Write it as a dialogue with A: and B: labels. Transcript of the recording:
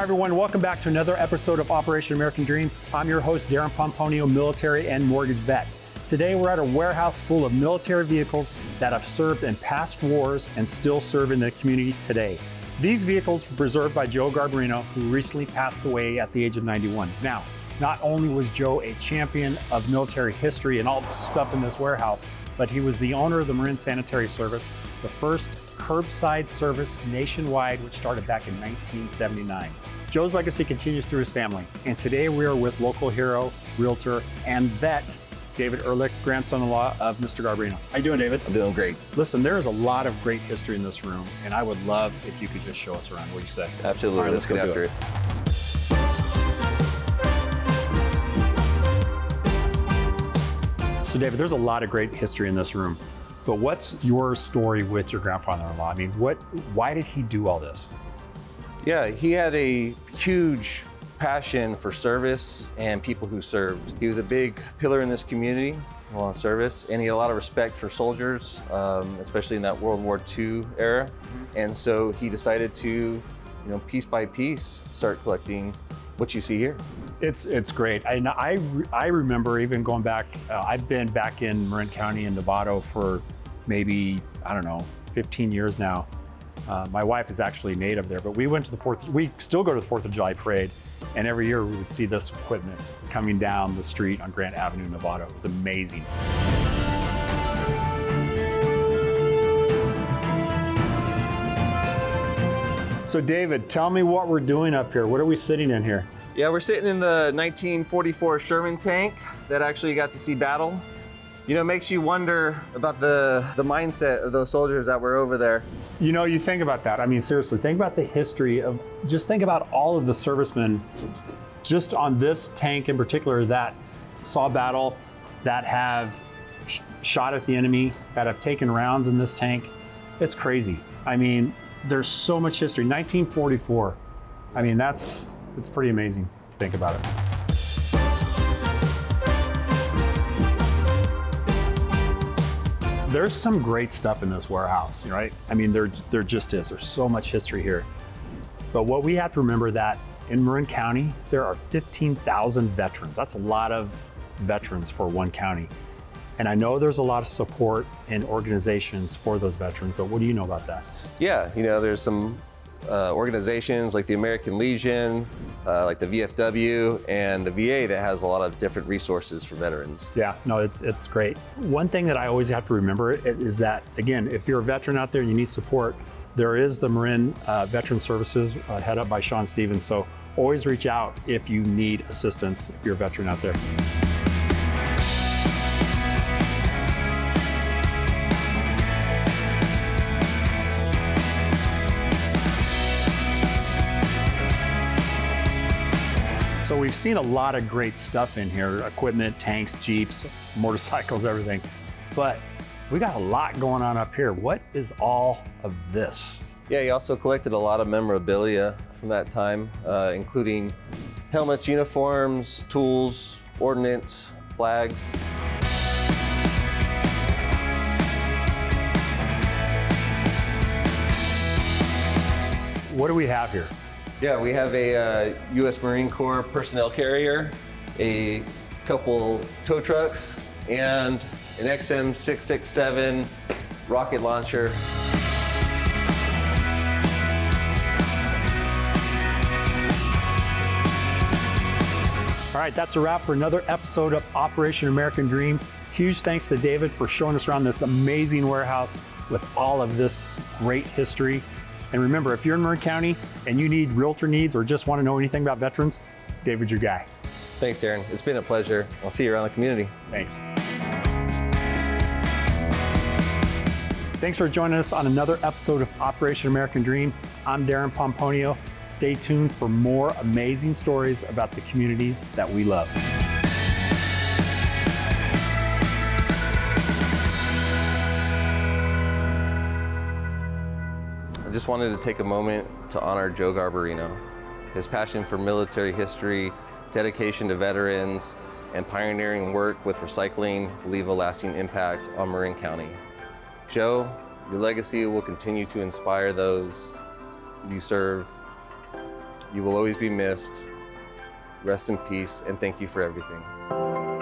A: everyone. Welcome back to another episode of Operation American Dream. I'm your host, Darren Pomponio, military and mortgage vet. Today, we're at a warehouse full of military vehicles that have served in past wars and still serve in the community today. These vehicles were preserved by Joe Garbarino, who recently passed away at the age of 91. Now, not only was Joe a champion of military history and all the stuff in this warehouse, but he was the owner of the Marine Sanitary Service, the first curbside service nationwide, which started back in 1979. Joe's legacy continues through his family, and today we are with local hero, realtor, and vet, David Erlich, grandson-in-law of Mr. Garbarino. How you doing, David?
B: I'm doing great.
A: Listen, there is a lot of great history in this room, and I would love if you could just show us around. What do you say?
B: Absolutely.
A: All right,
B: let's get after it.
A: So David, there's a lot of great history in this room, but what's your story with your grandfather-in-law? I mean, why did he do all this?
B: Yeah, he had a huge passion for service and people who served. He was a big pillar in this community, on service, and he had a lot of respect for soldiers, especially in that World War II era. And so he decided to, piece by piece, start collecting what you see here.
A: It's great. I remember even going back, I've been back in Marin County in Novato for maybe, 15 years now. My wife is actually native there, but we still go to the 4th of July parade, and every year we would see this equipment coming down the street on Grant Avenue, Novato. It was amazing. So David, tell me what we're doing up here. What are we sitting in here?
B: Yeah, we're sitting in the 1944 Sherman tank that actually got to see battle. It makes you wonder about the mindset of those soldiers that were over there.
A: You think about that. I mean, seriously, think about the history of, just think about all of the servicemen just on this tank in particular that saw battle, that have shot at the enemy, that have taken rounds in this tank. It's crazy. I mean, there's so much history. 1944. I mean, it's pretty amazing to think about it. There's some great stuff in this warehouse, right? I mean, there just is. There's so much history here. But what we have to remember that in Marin County, there are 15,000 veterans. That's a lot of veterans for one county. And I know there's a lot of support and organizations for those veterans, but what do you know about that?
B: Yeah, there's some organizations like the American Legion, like the VFW, and the VA that has a lot of different resources for veterans.
A: Yeah, no, it's great. One thing that I always have to remember is that, again, if you're a veteran out there and you need support, there is the Marin Veteran Services head up by Sean Stevens. So always reach out if you need assistance, if you're a veteran out there. So we've seen a lot of great stuff in here, equipment, tanks, Jeeps, motorcycles, everything. But we got a lot going on up here. What is all of this?
B: Yeah, he also collected a lot of memorabilia from that time, including helmets, uniforms, tools, ordnance, flags.
A: What do we have here?
B: Yeah, we have a U.S. Marine Corps personnel carrier, a couple tow trucks, and an XM667 rocket launcher.
A: All right, that's a wrap for another episode of Operation American Dream. Huge thanks to David for showing us around this amazing warehouse with all of this great history. And remember, if you're in Marin County and you need realtor needs or just want to know anything about veterans, David's your guy.
B: Thanks, Darren. It's been a pleasure. I'll see you around the community.
A: Thanks. Thanks for joining us on another episode of Operation American Dream. I'm Darren Pomponio. Stay tuned for more amazing stories about the communities that we love.
B: I just wanted to take a moment to honor Joe Garbarino. His passion for military history, dedication to veterans, and pioneering work with recycling leave a lasting impact on Marin County. Joe, your legacy will continue to inspire those you serve. You will always be missed. Rest in peace, and thank you for everything.